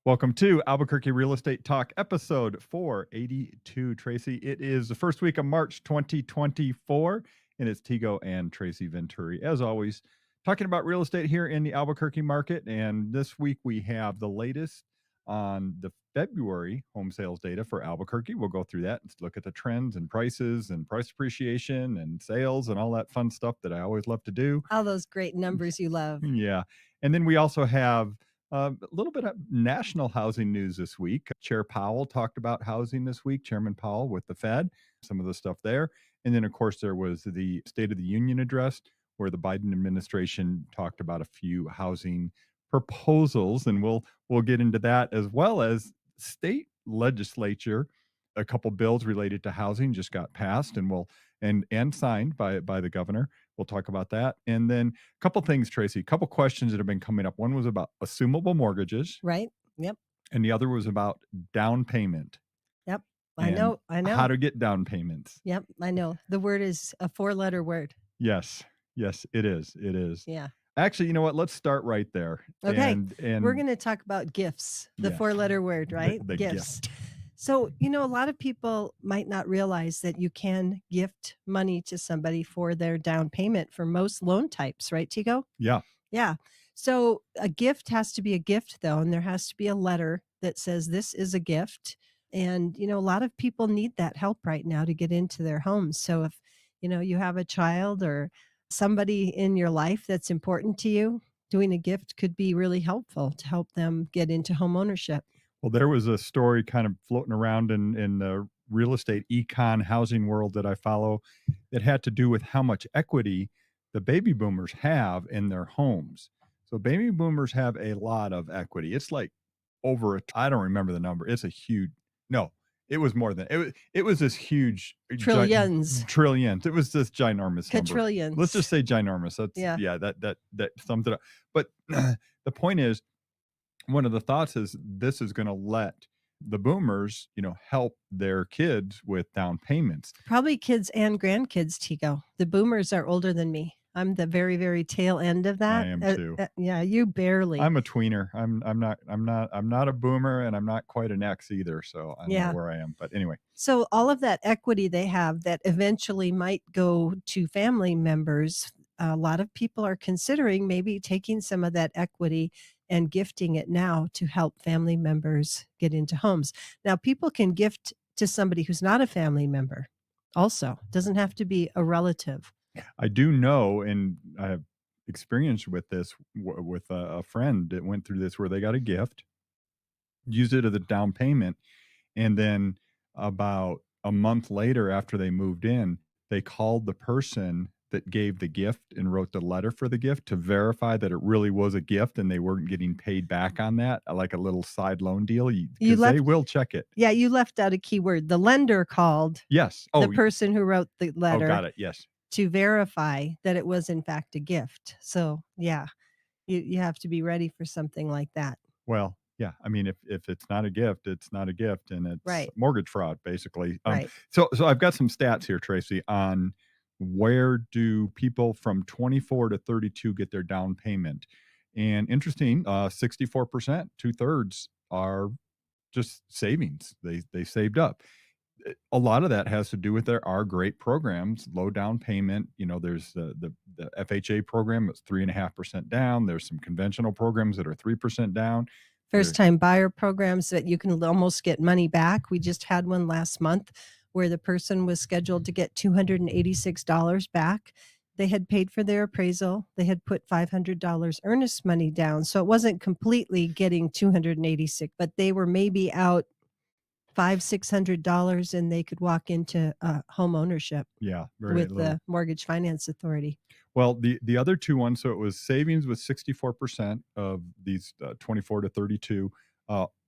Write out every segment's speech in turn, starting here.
Welcome to Albuquerque Real Estate Talk, episode 482. Tracy, it is the first week of March 2024, and it's Tego and Tracy Venturi, as always, talking about real estate here in the Albuquerque market. And this week we have the latest on the February home sales data for Albuquerque. We'll go through that and look at the trends and prices and price appreciation and sales and all that fun stuff that I always love to do. All those great numbers you love. Yeah. And then we also have a little bit of national housing news this week. Chair Powell talked about housing this week, Chairman Powell with the Fed, some of the stuff there. And then, of course, there was the State of the Union address where the Biden administration talked about a few housing proposals. And we'll get into that, as well as state legislature. A couple bills related to housing just got passed and signed by the governor. We'll talk about that. And then a couple things, Tracy, a couple questions that have been coming up. One was about assumable mortgages, Right? Yep. and the other was about down payment Yep. I and know. how to get down payments. Yep. I know. The word is a 4-letter word. Yes. Yes, it is. It is. Yeah. Actually, you know what? Let's start right there. Okay. And We're going to talk about gifts, the Yeah. 4-letter word, right? the Gifts. gift. So, a lot of people might not realize that you can gift money to somebody for their down payment for most loan types, right, Tego? Yeah. Yeah. So a gift has to be a gift, though, and there has to be a letter that says this is a gift. And, a lot of people need that help right now to get into their homes. So if, you have a child or somebody in your life that's important to you, doing a gift could be really helpful to help them get into home ownership. Well, there was a story kind of floating around in the real estate econ housing world that I follow that had to do with how much equity the baby boomers have in their homes. So baby boomers have a lot of equity. It's like I don't remember the number. It's a huge, no, it was more than it was this huge Trillions. trillions. It was this ginormous number. Quadrillions. Let's just say ginormous. That's Yeah. that sums it up. But the point is, one of the thoughts is this is going to let the boomers, help their kids with down payments. Probably kids and grandkids, Tico. The boomers are older than me. I'm the very, very tail end of that. I am too. Yeah, you barely. I'm a tweener. I'm not a boomer, and I'm not quite an X either. So I don't know where I am. But anyway. So all of that equity they have that eventually might go to family members, a lot of people are considering maybe taking some of that equity and gifting it now to help family members get into homes. Now, people can gift to somebody who's not a family member also. Doesn't have to be a relative. I do know, and I have experience with this with a friend that went through this where they got a gift, used it as a down payment, and then about a month later after they moved in, they called the person that gave the gift and wrote the letter for the gift to verify that it really was a gift and they weren't getting paid back on that, like a little side loan deal. Because they will check it. Yeah, you left out a key word. The lender called Yes. the person who wrote the letter. Oh, got it. Yes. To verify that it was in fact a gift. So yeah, you have to be ready for something like that. Well, yeah. I mean, if it's not a gift, it's not a gift, and it's Right. mortgage fraud, basically. Right. So I've got some stats here, Tracy, on where do people from 24 to 32 get their down payment. And interesting, 64%, 2/3 are just savings. They saved up. A lot of that has to do with there are great programs, low down payment. There's the FHA program that's 3.5% down. There's some conventional programs that are 3% down. First time buyer programs that you can almost get money back. We just had one last month where the person was scheduled to get $286 back. They had paid for their appraisal. They had put $500 earnest money down. So it wasn't completely getting $286, but they were maybe out $500-$600 and they could walk into home ownership. Yeah, with the Mortgage Finance Authority. Well, the other two ones, so it was savings with 64% of these 24 to 32,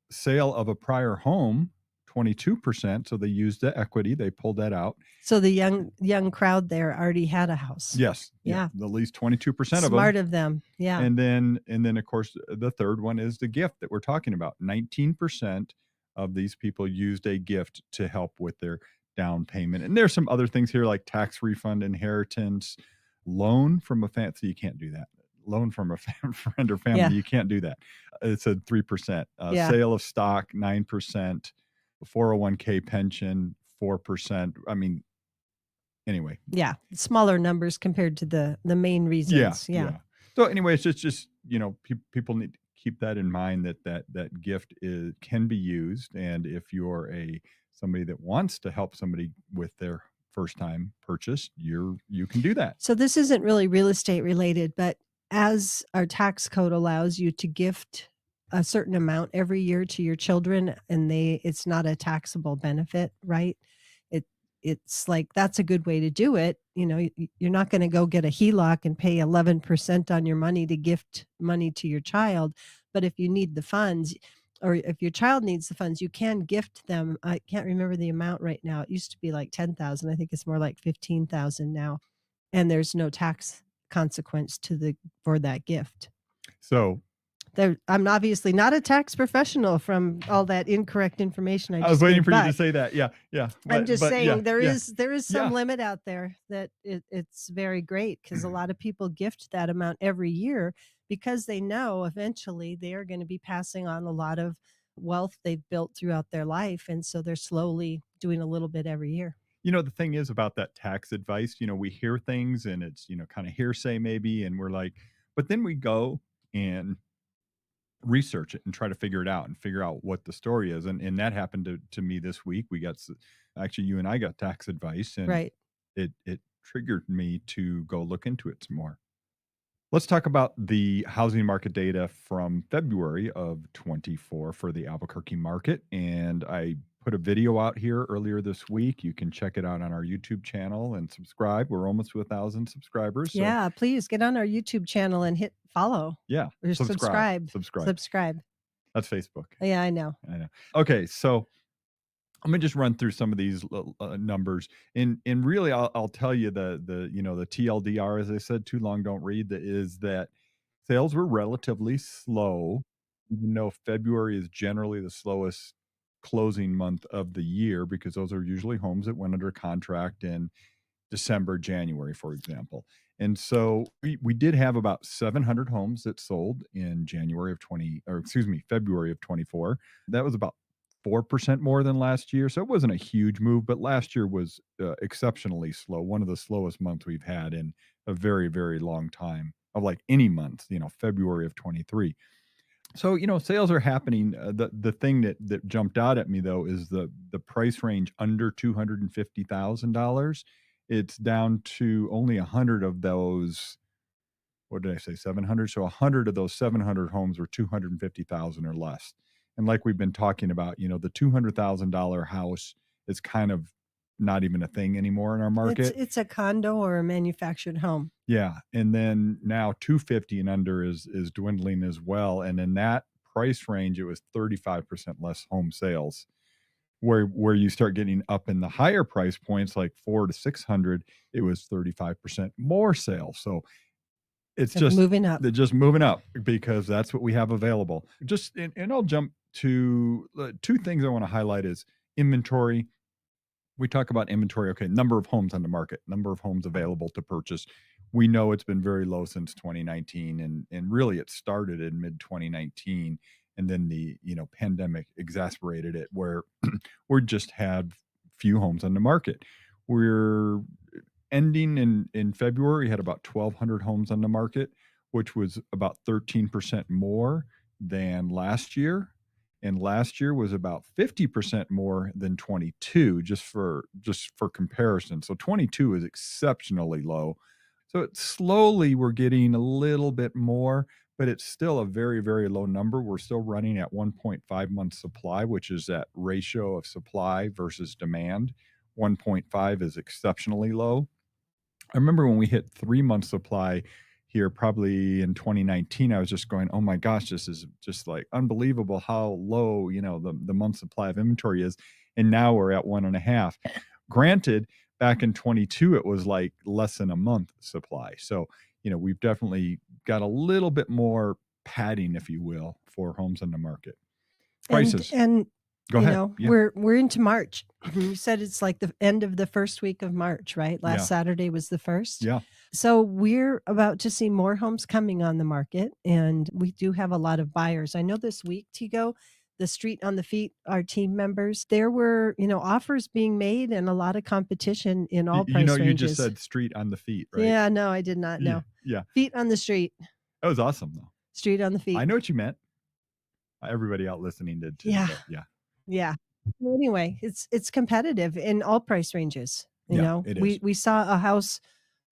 sale of a prior home, 22%. So they used the equity, they pulled that out. So the young crowd there already had a house. Yes. Yeah. At least 22% of them. Smart of them. Yeah. And then of course the third one is the gift that we're talking about. 19% of these people used a gift to help with their down payment. And there's some other things here like tax refund, inheritance, loan from a family. You can't do that. loan from a friend or family, Yeah. you can't do that. It said 3%. Yeah. Sale of stock, 9%. 401k pension, 4%. I mean, anyway, Yeah. Smaller numbers compared to the main yeah, reasons. Yeah. yeah. So anyway, it's just people need to keep that in mind that gift can be used, and if you're somebody that wants to help somebody with their first time purchase, you can do that. So this isn't really real estate related, but as our tax code allows you to gift a certain amount every year to your children and it's not a taxable benefit, right? It it's like that's a good way to do it. You're not going to go get a HELOC and pay 11% on your money to gift money to your child, but if you need the funds or if your child needs the funds, you can gift them. I can't remember the amount right now. It used to be like 10,000. I think it's more like 15,000 now, and there's no tax consequence for that gift. So I'm obviously not a tax professional from all that incorrect information I I was just waiting gave, for you to but say that. Yeah, yeah. I'm just But yeah, saying there yeah, is some yeah. limit out there that it's very great because a lot of people gift that amount every year because they know eventually they are going to be passing on a lot of wealth they've built throughout their life, and so they're slowly doing a little bit every year. The thing is about that tax advice, we hear things and it's, kind of hearsay maybe, and we're like, but then we go and research it and try to figure it out and figure out what the story is. And that happened to me this week. Actually, you and I got tax advice, and Right. it triggered me to go look into it some more. Let's talk about the housing market data from February of 24 for the Albuquerque market. And I put a video out here earlier this week. You can check it out on our YouTube channel and subscribe. We're almost to 1,000 subscribers. So, Yeah, please get on our YouTube channel and hit follow yeah, or subscribe. subscribe. Subscribe. Subscribe. That's Facebook. Yeah, I know. I know. Okay. So, I'm gonna just run through some of these numbers, and really, I'll tell you the TLDR, as I said, too long don't read. That is that sales were relatively slow, even though February is generally the slowest closing month of the year because those are usually homes that went under contract in December, January, for example. And so we did have about 700 homes that sold in January of 20, or excuse me, February of 24. That was about 4% more than last year. So it wasn't a huge move, but last year was exceptionally slow. One of the slowest months we've had in a very, very long time of like any month, February of 23. So, sales are happening. The thing that jumped out at me though is the price range under $250,000. It's down to only 100 of those. What did I say? 700. So 100 of those 700 homes were 250,000 or less. And like we've been talking about, the $200,000 house is kind of not even a thing anymore in our It's market. it's a condo or a manufactured home. Yeah, and then now 250 and under is dwindling as well, and in that price range, it was 35% less home sales. Where you start getting up in the higher price points, like 4 to 600, it was 35% more sales. So it's Of just moving up. they're just moving up because that's what we have available. Just and I'll jump to 2 things I wanna highlight is inventory. We talk about inventory. Okay, number of homes on the market, number of homes available to purchase. We know it's been very low since 2019, and really it started in mid 2019, and then the pandemic exacerbated it, where we just had few homes on the market. We're ending in February, had about 1,200 homes on the market, which was about 13% more than last year, and last year was about 50% more than 22, just for comparison. So 22 is exceptionally low. So slowly we're getting a little bit more, but it's still a very, very low number. We're still running at 1.5 months supply, which is that ratio of supply versus demand. 1.5 is exceptionally low. I remember when we hit 3 months supply here, probably in 2019, I was just going, "Oh my gosh, this is just like unbelievable how low, the month supply of inventory is." And now we're at 1.5. Granted, back in 22, it was like less than a month supply. So, we've definitely got a little bit more padding, if you will, for homes on the market. And Prices. and Go ahead. Yeah. We're into March. You said it's like the end of the first week of March, right? Last Yeah. Saturday was the first. Yeah. So we're about to see more homes coming on the market, and we do have a lot of buyers. I know this week, Tego, the Street on the Feet, our team members, there were, offers being made and a lot of competition in all price You just ranges. said street on the feet, right? Yeah, no, I did not Yeah. know. Yeah. Feet on the street, That was awesome, though. street on the I feet. know what you meant. Everybody out listening did too, Yeah. but yeah. Yeah. Well, anyway, it's competitive in all price ranges. Yeah, it is. We saw a house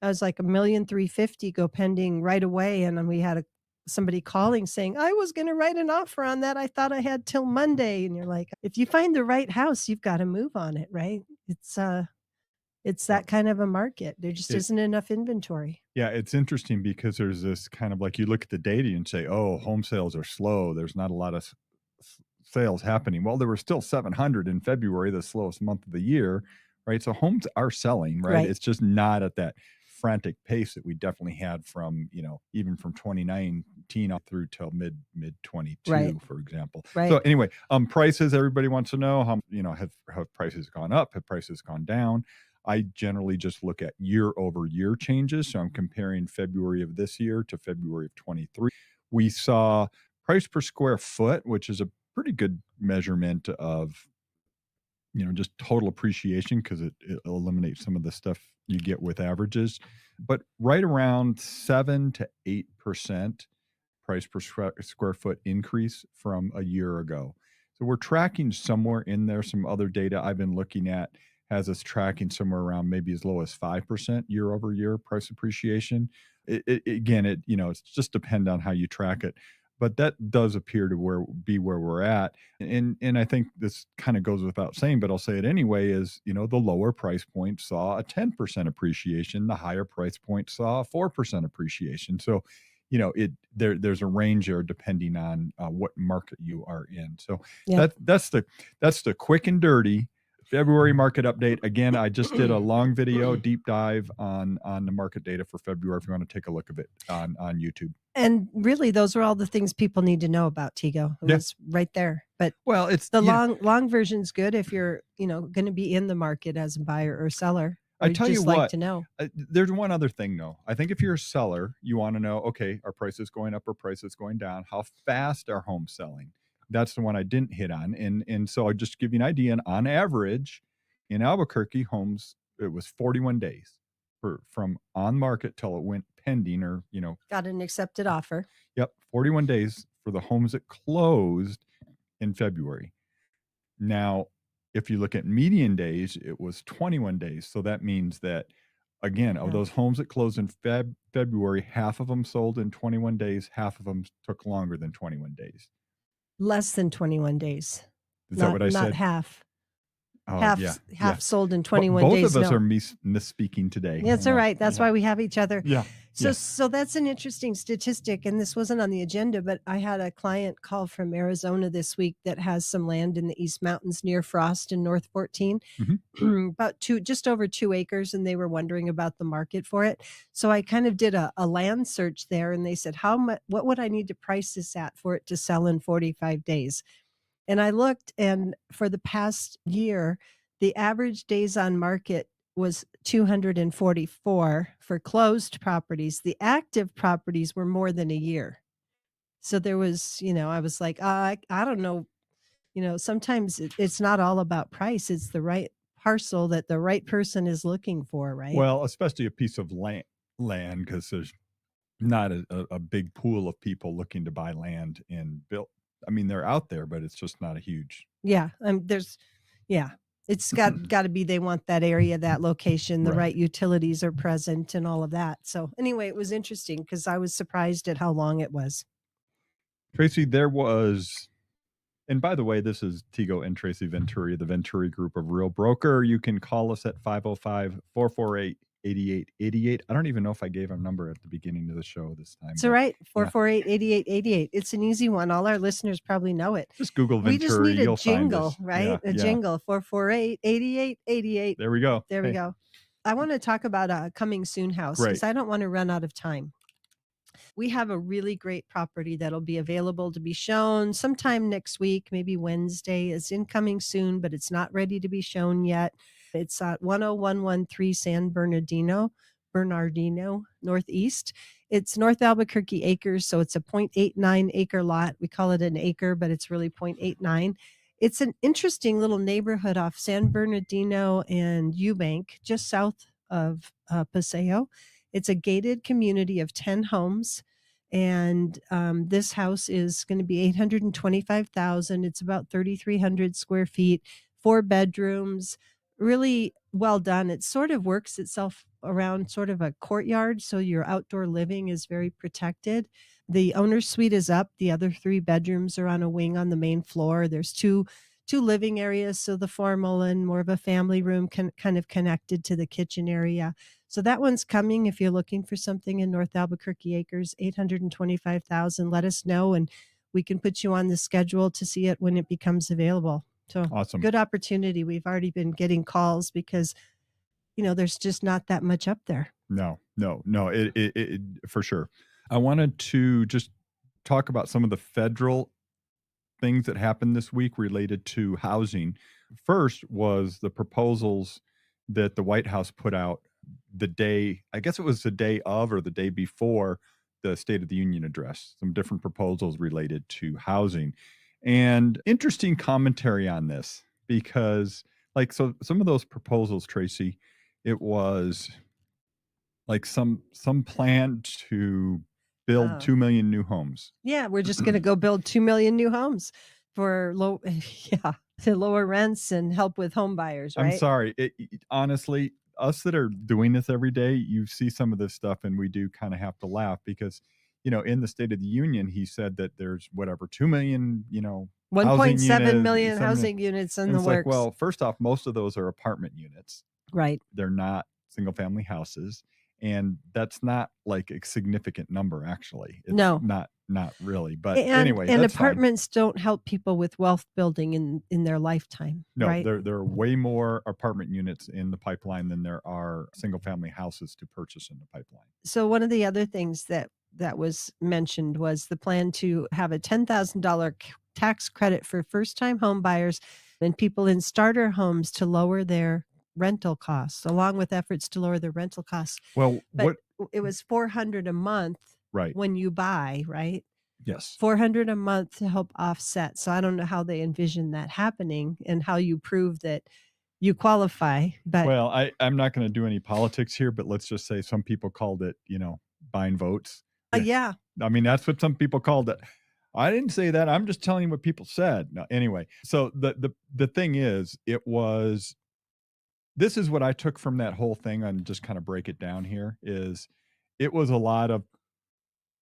that was like 1,350,000 go pending right away, and then we had somebody calling saying, "I was gonna write an offer on that. I thought I had till Monday." And you're like, if you find the right house, you've got to move on it, right? It's Well, that kind of a market. There just it isn't enough inventory. yeah, it's interesting because there's this kind of like you look at the data and say, "Oh, home sales are slow. There's not a lot of sales happening." Well, there were still 700 in February, the slowest month of the year, right? So homes are selling, right? Right. It's just not at that frantic pace that we definitely had from, even from 2019 up through till mid Right. 22, for example. So Right. anyway, prices, everybody wants to know how, have prices gone up? Have prices gone down? I generally just look at year over year changes. So I'm comparing February of this year to February of 23. We saw price per square foot, which is a pretty good measurement of, just total appreciation because it eliminates some of the stuff you get with averages, but right around 7 to 8% price per square foot increase from a year ago. So we're tracking somewhere in there. Some other data I've been looking at has us tracking somewhere around maybe as low as 5% year over year price appreciation. Again, it's just depend on how you track it, but that does appear to be where we're at. And I think this kind of goes without saying, but I'll say it anyway, is, the lower price point saw a 10% appreciation, the higher price point saw a 4% appreciation. So, there's a range there depending on what market you are in. So Yep. that's the quick and dirty February market update. Again, I just did a long video deep dive on the market data for February. If you want to take a look at it on YouTube. And really, those are all the things people need to know about Tego. It Yeah. was right there. But Well, it's the long version's good if you're, going to be in the market as a buyer or seller, or I you tell you just like what, to know. there's one other thing though. I think if you're a seller, you want to know, okay, are prices going up or prices going down? How fast are homes selling? That's the one I didn't hit on. And so I'll just give you an idea. And on average, in Albuquerque, homes, it was 41 days from on market till it went pending or, Got an accepted offer. yep, 41 days for the homes that closed in February. Now, if you look at median days, it was 21 days. So that means that, again, of Yeah. those homes that closed in February, half of them sold in 21 days, half of them took longer than 21 days. Less than 21 days. Is that what I Not said? half. Oh, yeah. Half sold in But 21 both days. of us No. are misspeaking today. Yeah, it's all right. That's why we have each other. Yeah. So Yeah. so that's an interesting statistic, and this wasn't on the agenda, but I had a client call from Arizona this week that has some land in the East Mountains near Frost and North 14, Mhm. about just over 2 acres, and they were wondering about the market for it. So I kind of did a land search there, and they said, how much, what would I need to price this at for it to sell in 45 days? And I looked, and for the past year, the average days on market was 244 for closed properties. The active properties were more than a year. So there was, I was like, I don't know. Sometimes it's not all about price. It's the right parcel that the right person is looking for, right? Well, especially a piece of land, because there's not a big pool of people looking to buy land and build. I mean, they're out there, but it's just not a huge. Yeah. Yeah. It's got to be, they want that area, that location, the Right. right utilities are present and all of that. So anyway, it was interesting because I was surprised at how long it was. Tracy, there was, and by the way, this is Tego and Tracy Venturi, the Venturi Group of Real Broker. You can call us at 505-448-8888. I don't even know if I gave a number at the beginning of the show this time. It's all right. 448-8888. It's an easy one. All our listeners probably know it. Just Google Venturi. We just need a you'll find jingle, us. right? Yeah, A jingle. 448-8888. There we go. There we go. I want to talk about a coming soon house because Great. I don't want to run out of time. We have a really great property that'll be available to be shown sometime next week, maybe Wednesday. It's incoming soon, but it's not ready to be shown yet. It's at 10113 Bernardino Northeast. It's North Albuquerque acres, so it's a 0.89 acre lot. We call it an acre, but it's really 0.89. It's an interesting little neighborhood off San Bernardino and Eubank, just south of Paseo. It's a gated community of 10 homes, and this house is going to be 825,000. It's about 3,300 square feet, 4 bedrooms, really well done. It sort of works itself around sort of a courtyard, so your outdoor living is very protected. The owner's suite is up. The other 3 bedrooms are on a wing on the main floor. There's two living areas, so the formal and more of a family room kind of connected to the kitchen area. So that one's coming. If you're looking for something in North Albuquerque Acres, 825,000, let us know and we can put you on the schedule to see it when it becomes available. So Awesome. good opportunity. We've already been getting calls because, there's just not that much up there. No, no, no, it for sure. I wanted to just talk about some of the federal things that happened this week related to housing. First was the proposals that the White House put out the day, I guess it was the day of or the day before the State of the Union address, some different proposals related to housing. And interesting commentary on this because, like, so some of those proposals, Tracy, it was like some plan to build Uh, 2 million new homes. yeah, we're just going to go build 2 million new homes for low, yeah, to lower rents and help with home buyers, I'm right? sorry. Honestly, us that are doing this every day, you see some of this stuff, and we do kind of have to laugh because, in the State of the Union, he said that there's whatever 2 million, housing 1.7 units. million housing units in And the it's like, works. well, first off, most of those are apartment units. Right. They're not single family houses, and that's not like a significant number. Actually, it's No. not really. But And anyway, and that's fine. apartments don't help people with wealth building in their lifetime, No, right? there are way more apartment units in the pipeline than there are single family houses to purchase in the pipeline. So one of the other things that was mentioned was the plan to have a $10,000 tax credit for first-time home buyers and people in starter homes to lower their rental costs, along with efforts to lower their rental costs. Well, But what it was 400 a month right. when you buy, right? Yes. 400 a month to help offset. So I don't know how they envision that happening and how you prove that you qualify, but Well, I'm not going to do any politics here, but let's just say some people called it, buying votes. Yeah. yeah, I mean, that's what some people called it. I didn't say that. I'm just telling you what people said. No, anyway, so the thing is, this is what I took from that whole thing and just kind of break it down here is it was a lot of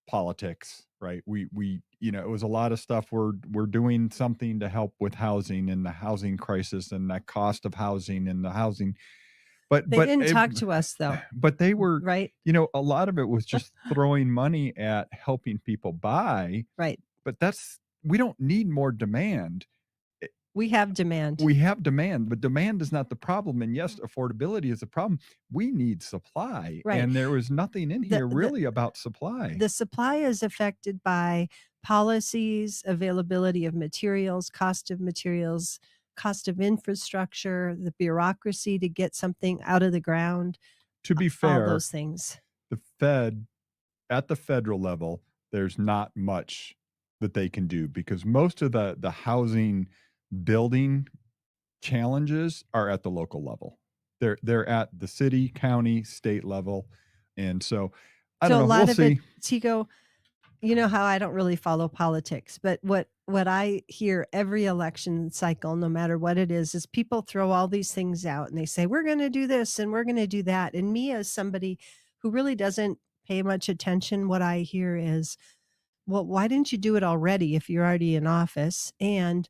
politics, right? It was a lot of stuff. We're doing something to help with housing and the housing crisis and the cost of housing and the housing. But they but didn't it, talk to us though, but they were, right? a lot of it was just throwing money at helping people buy. Right. But we don't need more demand. We have demand. We have demand, but demand is not the problem. And yes, affordability is a problem. We need supply, Right. and there was nothing in The here the really about supply. the supply is affected by policies, availability of materials, cost of infrastructure, the bureaucracy to get something out of the ground, To be all fair, those things. the Fed at the federal level, there's not much that they can do because most of the housing building challenges are at the local level. They're at the city, county, state level. And so I don't So a know. We'll lot of it, see. Tigo, you know how I don't really follow politics, but what I hear every election cycle, no matter what it is people throw all these things out and they say, we're going to do this and we're going to do that. And me, as somebody who really doesn't pay much attention, what I hear is, well, why didn't you do it already if you're already in office? And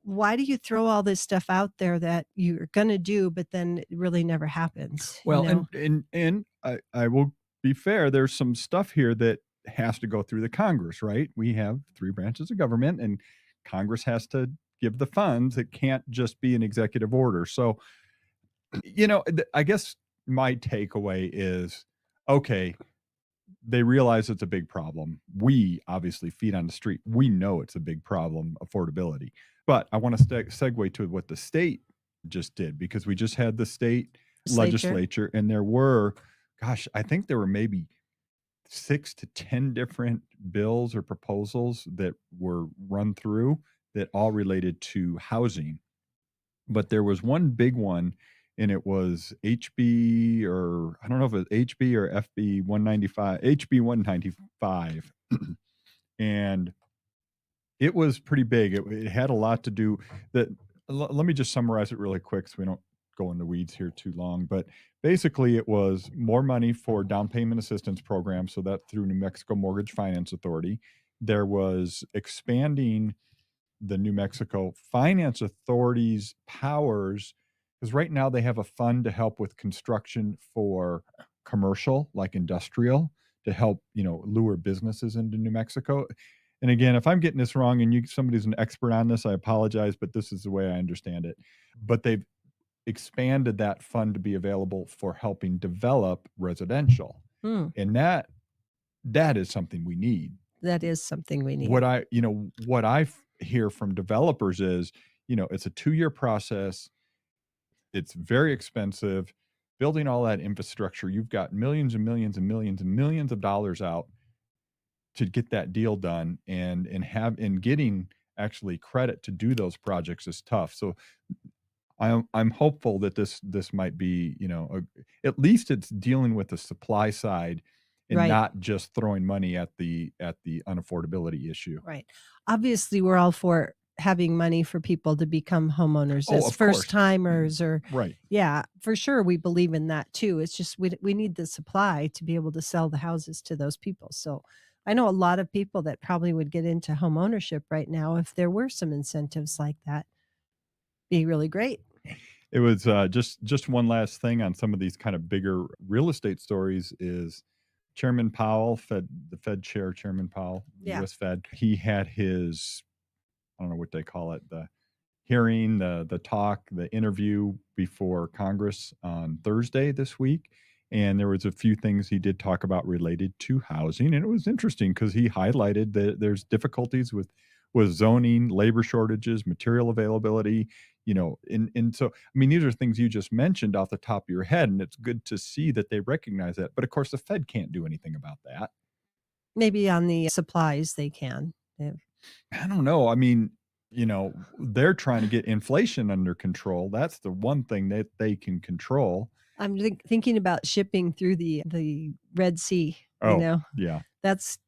why do you throw all this stuff out there that you're going to do, but then it really never happens, you Well, know? and I will be fair, there's some stuff here that has to go through the Congress, right? We have three branches of government and Congress has to give the funds. It can't just be an executive order. So, I guess my takeaway is okay, they realize it's a big problem. We obviously feet on the street. We know it's a big problem, affordability. But I want to segue to what the state just did because we just had the state Legislature. legislature, and there were, gosh, I think there were maybe 6 to 10 different bills or proposals that were run through that all related to housing. But there was one big one, and it was HB, or I don't know if it was HB or FB 195, HB 195. And it was pretty big. It had a lot to do that. Let me just summarize it really quick so we don't go in the weeds here too long. But basically, it was more money for down payment assistance programs. So that through New Mexico Mortgage Finance Authority. There was expanding the New Mexico Finance Authority's powers, because right now they have a fund to help with construction for commercial, like industrial, to help, lure businesses into New Mexico. And again, if I'm getting this wrong and somebody's an expert on this, I apologize, but this is the way I understand it. But they've expanded that fund to be available for helping develop residential. Hmm, And that is something we need. that is something we need. What I hear from developers is, it's a 2-year process. It's very expensive. Building all that infrastructure, you've got millions and millions and millions and millions of dollars out to get that deal done, and getting actually credit to do those projects is tough. So I'm hopeful that this might be, at least it's dealing with the supply side and Right. not just throwing money at the unaffordability issue. Right. Obviously, we're all for having money for people to become homeowners Oh, as of first course. timers or Right. yeah, for sure we believe in that too. It's just we need the supply to be able to sell the houses to those people. So I know a lot of people that probably would get into home ownership right now if there were some incentives like that. Be really great. It was, just one last thing on some of these kind of bigger real estate stories is Chairman Powell, the Fed chair, Chairman Powell, Yeah. US Fed, he had his, I don't know what they call it, the hearing, the talk, the interview before Congress on Thursday this week. And there was a few things he did talk about related to housing. And it was interesting because he highlighted that there's difficulties with zoning, labor shortages, material availability, and so I mean, these are things you just mentioned off the top of your head, and it's good to see that they recognize that. But of course, the Fed can't do anything about that. Maybe on the supplies they can. Yeah. I don't know. I mean, they're trying to get inflation under control. That's the one thing that they can control. I'm thinking about shipping through the Red Sea, you Oh, know. yeah. That's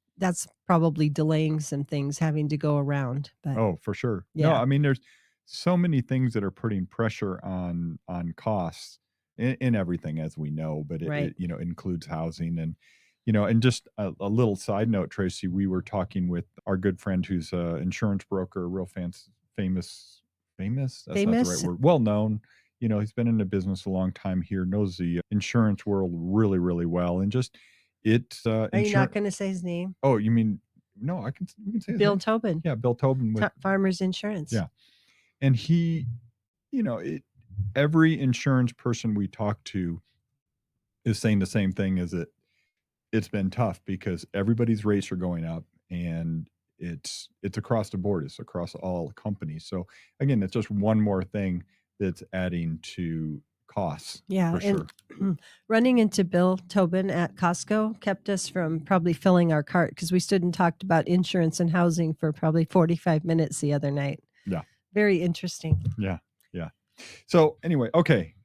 probably delaying some things having to go around, but Oh, for sure. No, yeah, I mean, there's so many things that are putting pressure on costs in everything, as we know, but right. it includes housing. And just a little side note, Tracy, we were talking with our good friend who's a insurance broker, a real famous, that's not the right Famous? word, well known. He's been in the business a long time here, knows the insurance world really, really well. And just it's Are you not insurance. gonna say his name? Oh, you mean, no, we can say his Bill name. Tobin, Yeah, Bill Tobin with, Farmers Insurance. yeah. And he, every insurance person we talk to is saying the same thing, is that it's been tough because everybody's rates are going up, and it's across the board. It's across all companies. So again, it's just one more thing that's adding to costs Yeah, for and sure. running into Bill Tobin at Costco kept us from probably filling our cart because we stood and talked about insurance and housing for probably 45 minutes the other night. Yeah. Very interesting. Yeah. Yeah. So anyway, okay.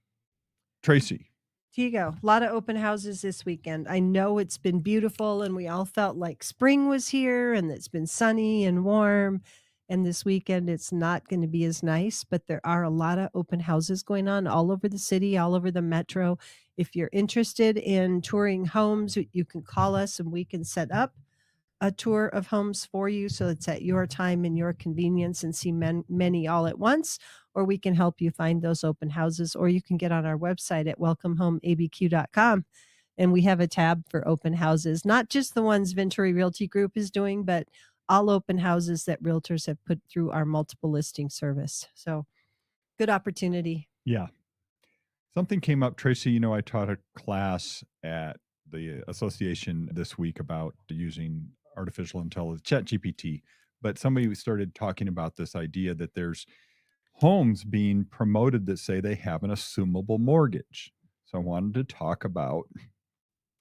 Tracy. Tego, a lot of open houses this weekend. I know it's been beautiful and we all felt like spring was here and it's been sunny and warm. And this weekend it's not going to be as nice, but there are a lot of open houses going on all over the city, all over the metro. If you're interested in touring homes, you can call us and we can set up a tour of homes for you so it's at your time and your convenience and see many all at once, or we can help you find those open houses, or you can get on our website at welcomehomeabq.com and we have a tab for open houses, not just the ones Venturi Realty Group is doing, but all open houses that realtors have put through our multiple listing service. So good opportunity. Yeah. Something came up, Tracy. I taught a class at the association this week about using artificial intelligence, chat GPT, but somebody started talking about this idea that there's homes being promoted that say they have an assumable mortgage. So I wanted to talk about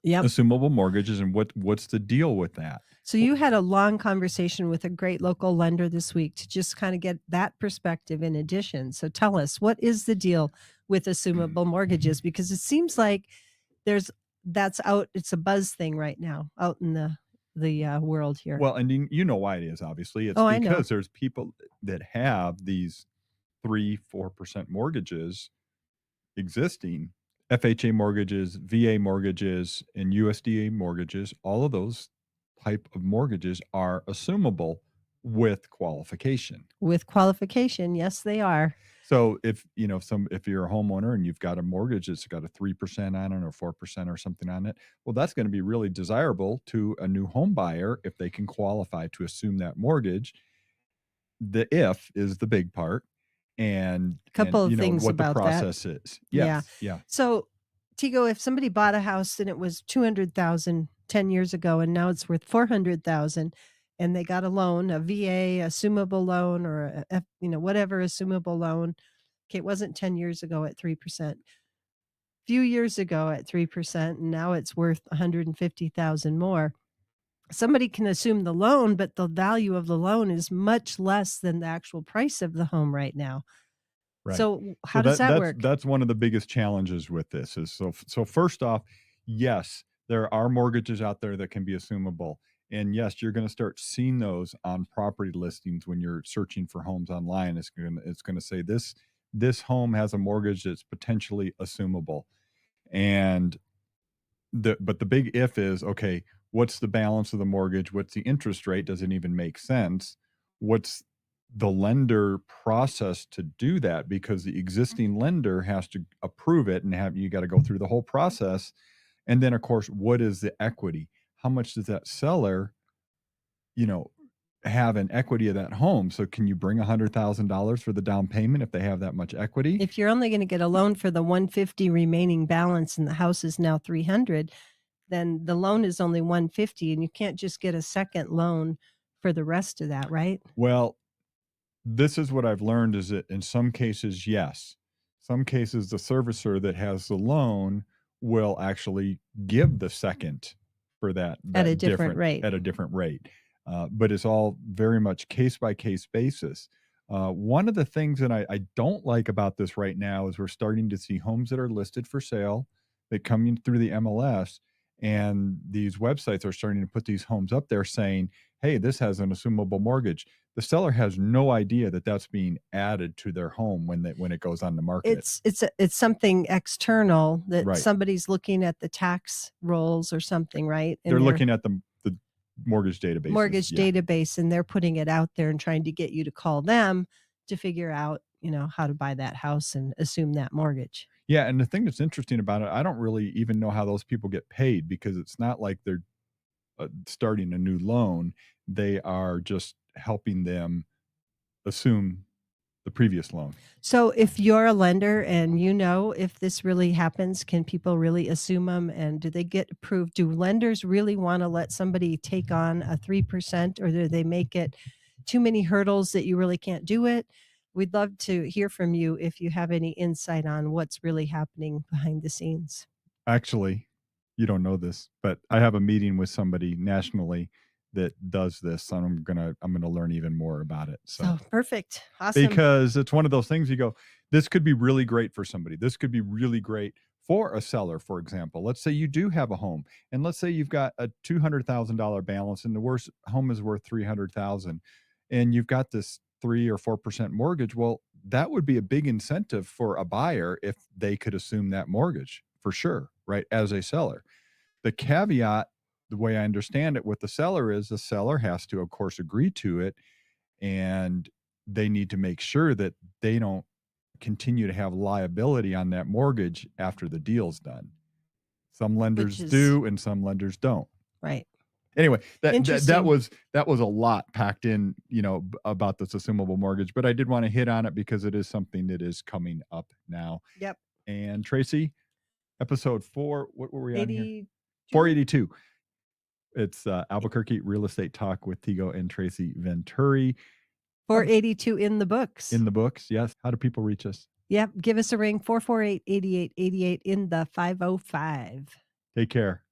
Yep. assumable mortgages and what's the deal with that. So you had a long conversation with a great local lender this week to just kind of get that perspective in addition. So tell us, what is the deal with assumable mortgages? Because it seems like there's that's out. It's a buzz thing right now out in the world here. Well, and you know why it is, obviously. It's Oh, I know. because there's people that have these 3-4% mortgages existing, FHA mortgages, VA mortgages, and USDA mortgages. All of those type of mortgages are assumable with qualification. With qualification, yes, they are. So if you're a homeowner and you've got a mortgage that's got a 3% on it or 4% or something on it, well, that's going to be really desirable to a new home buyer if they can qualify to assume that mortgage. The if is the big part, and Couple of things what the about that. process is. Yeah. Yes, yeah. So, Tigo, if somebody bought a house and it was 200,000 10 years ago and now it's worth 400,000 and they got a loan, a VA, assumable loan or whatever assumable loan. Okay, it wasn't 10 years ago at 3%. Few years ago at 3% and now it's worth 150,000 more. Somebody can assume the loan, but the value of the loan is much less than the actual price of the home right now. Right. So, So how does that that's work? that's one of the biggest challenges with this is so first off, yes, there are mortgages out there that can be assumable. And yes, you're going to start seeing those on property listings when you're searching for homes online. It's going to say this home has a mortgage that's potentially assumable. And but the big if is, okay, what's the balance of the mortgage? What's the interest rate? Does it even make sense? What's the lender process to do that? Because the existing lender has to approve it and you got to go through the whole process. And then of course, what is the equity? How much does that seller, you know, have an equity of that home? So can you bring $100,000 for the down payment if they have that much equity? If you're only gonna get a loan for the 150 remaining balance and the house is now 300, then the loan is only 150 and you can't just get a second loan for the rest of that, right? Well, this is what I've learned is that in some cases, yes. Some cases, the servicer that has the loan will actually give the second for that At a that different different rate. at a different rate. But it's all very much case by case basis. One of the things that I don't like about this right now is we're starting to see homes that are listed for sale that come in through the MLS, and these websites are starting to put these homes up there saying, "Hey, this has an assumable mortgage." The seller has no idea that that's being added to their home when it goes on the market. It's something external that Right. somebody's looking at the tax rolls or something, right? In They're their looking at the mortgage databases. mortgage Yeah. database, and they're putting it out there and trying to get you to call them to figure out, how to buy that house and assume that mortgage. Yeah, and the thing that's interesting about it, I don't really even know how those people get paid because it's not like they're, starting a new loan. They are just helping them assume the previous loan. So if you're a lender and you know if this really happens, can people really assume them and do they get approved? Do lenders really want to let somebody take on a 3% or do they make it too many hurdles that you really can't do it? We'd love to hear from you if you have any insight on what's really happening behind the scenes. Actually, you don't know this, but I have a meeting with somebody nationally that does this, and I'm gonna learn even more about it. So So perfect. Awesome. because it's one of those things you go, this could be really great for somebody. This could be really great for a seller, for example. Let's say you do have a home and let's say you've got a $200,000 balance and the worst home is worth 300,000 and you've got this 3 or 4% mortgage. Well, that would be a big incentive for a buyer if they could assume that mortgage for sure, right? As a seller. The caveat, the way I understand it with the seller is the seller has to, of course, agree to it and they need to make sure that they don't continue to have liability on that mortgage after the deal's done. Some Which lenders is do and some lenders don't. right. Anyway, that Interesting. was a lot packed in, about this assumable mortgage, but I did want to hit on it because it is something that is coming up now. Yep. And Tracy, episode 4, what were we on here? 80 482? 482. It's Albuquerque Real Estate Talk with Tego and Tracy Venturi. How do 482 in the books. in the books, yes. How do people reach us? Yep, give us a ring, 448-8888 in the 505. Take care.